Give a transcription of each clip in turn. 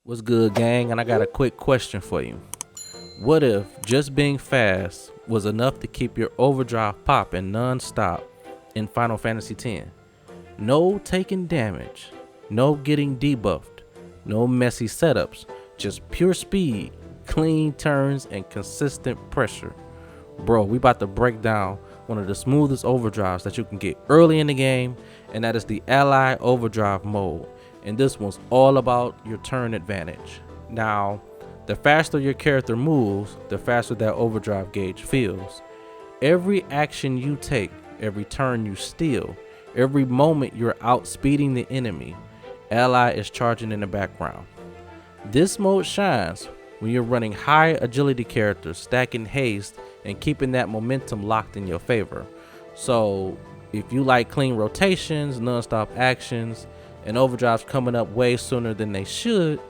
What's good, gang? And I got a quick question for you. What if just being fast was enough to keep your overdrive popping non-stop in Final Fantasy X? No taking damage, no getting debuffed, no messy setups, just pure speed, clean turns, and consistent pressure. Bro, we about to break down one of the smoothest overdrives that you can get early in the game, and that is the Ally Overdrive mode. And this one's all about your turn advantage. Now, the faster your character moves, the faster that overdrive gauge feels. Every action you take, every turn you steal, every moment you're outspeeding the enemy, Ally is charging in the background. This mode shines when you're running high agility characters, stacking haste, and keeping that momentum locked in your favor. So if you like clean rotations, non-stop actions, and overdrives coming up way sooner than they should,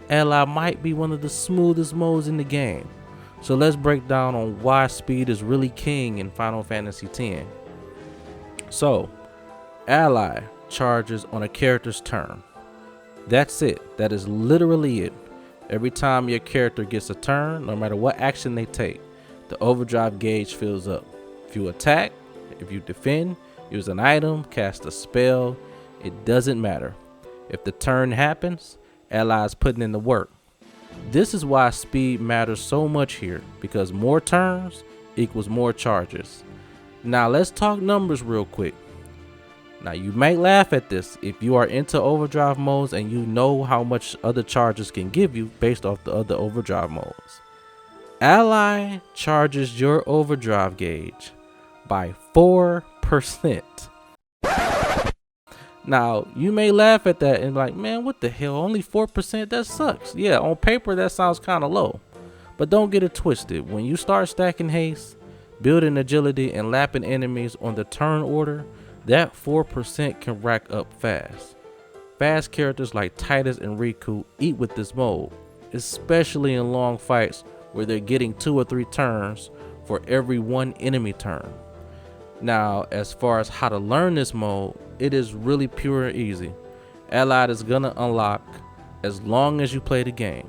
Ally might be one of the smoothest modes in the game. So let's break down on why speed is really king in Final Fantasy X. So, Ally charges on a character's turn. That's it. That is literally it. Every time your character gets a turn, no matter what action they take, the overdrive gauge fills up. If you attack, if you defend, use an item, cast a spell, it doesn't matter. If the turn happens, Ally is putting in the work. This is why speed matters so much here, because more turns equals more charges. Now let's talk numbers real quick. Now you might laugh at this if you are into overdrive modes and you know how much other charges can give you based off the other overdrive modes. Ally charges your overdrive gauge by 4%. Now, you may laugh at that and be like, man, what the hell? Only 4%? That sucks. Yeah, on paper, that sounds kind of low. But don't get it twisted. When you start stacking haste, building agility, and lapping enemies on the turn order, that 4% can rack up fast. Fast characters like Titus and Riku eat with this mode, especially in long fights where they're getting 2 or 3 turns for every 1 enemy turn. Now, as far as how to learn this mode, it is really pure and easy. Allied is gonna unlock as long as you play the game.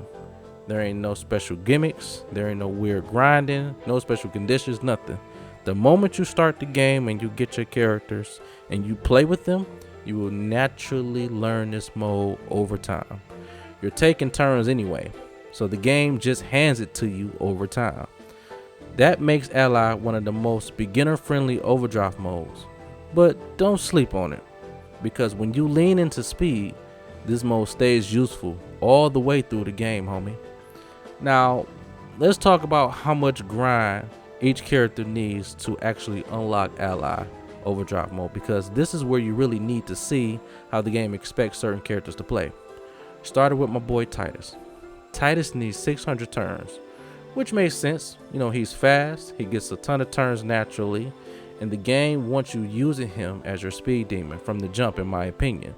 There ain't no special gimmicks, there ain't no weird grinding, no special conditions, nothing. The moment you start the game and you get your characters and you play with them, you will naturally learn this mode over time. You're taking turns anyway, so the game just hands it to you over time. That makes Ally one of the most beginner-friendly overdrive modes, but don't sleep on it, because when you lean into speed, this mode stays useful all the way through the game, homie. Now, let's talk about how much grind each character needs to actually unlock Ally overdrive mode, because this is where you really need to see how the game expects certain characters to play. Started with my boy Titus. Titus needs 600 turns, which makes sense. You know, he's fast, he gets a ton of turns naturally, and the game wants you using him as your speed demon from the jump, in my opinion.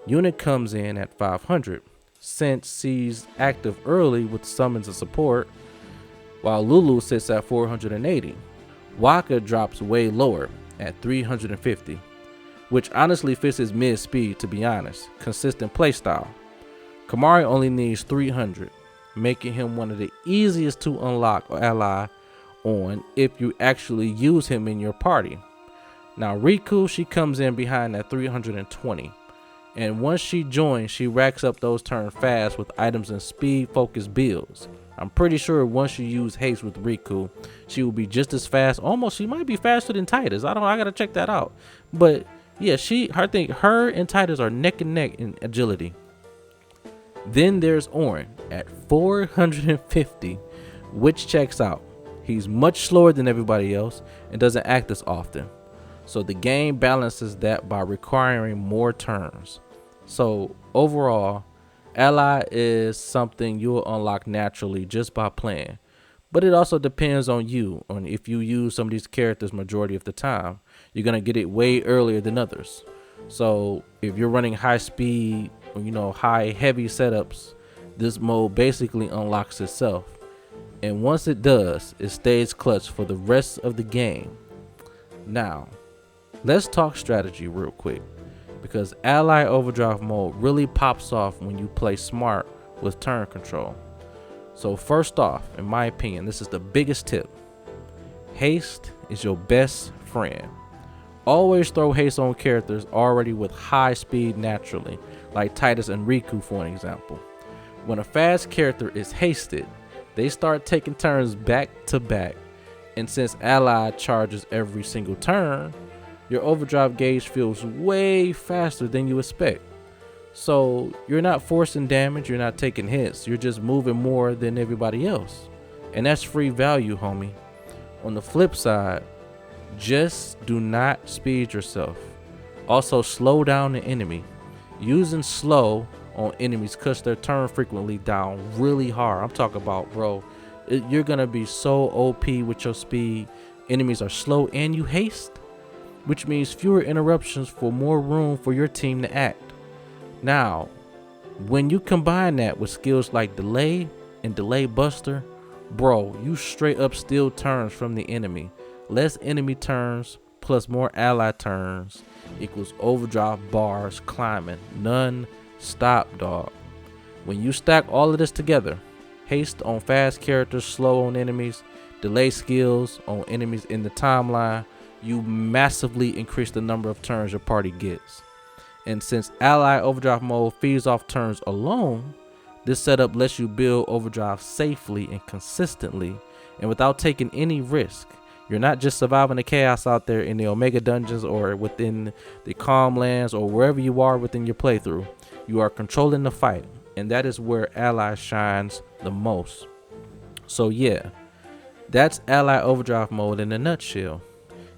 Unit comes in at 500, since he's active early with summons and support, while Lulu sits at 480. Waka drops way lower at 350, which honestly fits his mid speed, to be honest. Consistent playstyle. Kamari only needs 300, making him one of the easiest to unlock Ally on if you actually use him in your party. Now Riku, she comes in behind at 320, and once she joins, she racks up those turns fast with items and speed focused builds. I'm pretty sure once you use haste with Riku, she will be just as fast. Almost, she might be faster than Titus. I gotta check that out. But yeah, her and Titus are neck and neck in agility. Then there's Orin at 450, which checks out. He's much slower than everybody else and doesn't act as often. So the game balances that by requiring more turns. So overall, Ally is something you'll unlock naturally just by playing. But it also depends on you, on if you use some of these characters majority of the time. You're going to get it way earlier than others. So if you're running high speed, high heavy setups, this mode basically unlocks itself. And once it does, it stays clutch for the rest of the game. Now, let's talk strategy real quick, because Ally Overdrive mode really pops off when you play smart with turn control. So first off, in my opinion, this is the biggest tip. Haste is your best friend. Always throw haste on characters already with high speed naturally, like Titus and Riku for an example. When a fast character is hasted, they start taking turns back to back, and since ally charges every single turn, your overdrive gauge feels way faster than you expect. So you're not forcing damage, you're not taking hits, you're just moving more than everybody else. And that's free value, homie. On the flip side, just do not speed yourself. Also, slow down the enemy. Using slow on enemies cuts their turn frequently down really hard. I'm talking about, bro, you're gonna be so OP with your speed. Enemies are slow and you haste, which means fewer interruptions for more room for your team to act. Now, when you combine that with skills like delay and delay buster, bro, you straight up steal turns from the enemy. Less enemy turns plus more ally turns equals overdrive bars climbing non-stop, dog. When you stack all of this together, haste on fast characters, slow on enemies, delay skills on enemies in the timeline, you massively increase the number of turns your party gets. And since ally overdrive mode feeds off turns alone, this setup lets you build overdrive safely and consistently and without taking any risk. You're not just surviving the chaos out there in the Omega dungeons or within the Calm Lands or wherever you are within your playthrough. You are controlling the fight, and that is where ally shines the most. So yeah, that's ally overdrive mode in a nutshell.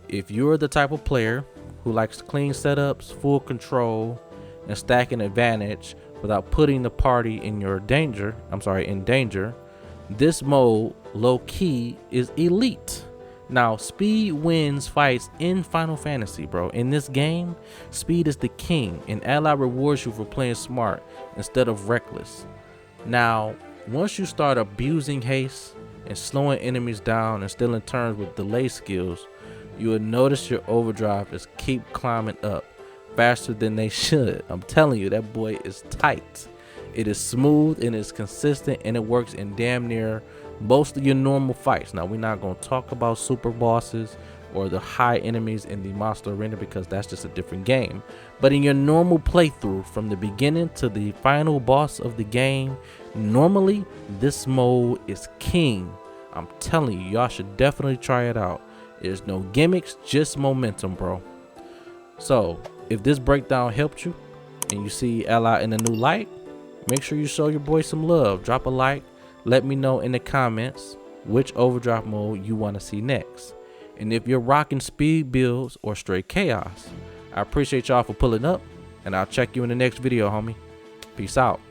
If you're the type of player who likes clean setups, full control, and stacking advantage without putting the party in danger, this mode low key is elite. Now, speed wins fights in Final Fantasy, bro. In this game, speed is the king, and ally rewards you for playing smart instead of reckless. Now, once you start abusing haste and slowing enemies down and stealing turns with delay skills, you will notice your overdrive is keep climbing up faster than they should. I'm telling you, that boy is tight. It is smooth and it's consistent, and it works in damn near most of your normal fights. Now, we're not going to talk about super bosses or the high enemies in the monster arena because that's just a different game. But in your normal playthrough, from the beginning to the final boss of the game, normally this mode is king. I'm telling you, y'all should definitely try it out. There's no gimmicks, just momentum, bro. So if this breakdown helped you and you see ally in a new light, make sure you show your boy some love. Drop a like. Let me know in the comments which overdrive mode you want to see next. And if you're rocking speed builds or straight chaos, I appreciate y'all for pulling up, and I'll check you in the next video, homie. Peace out.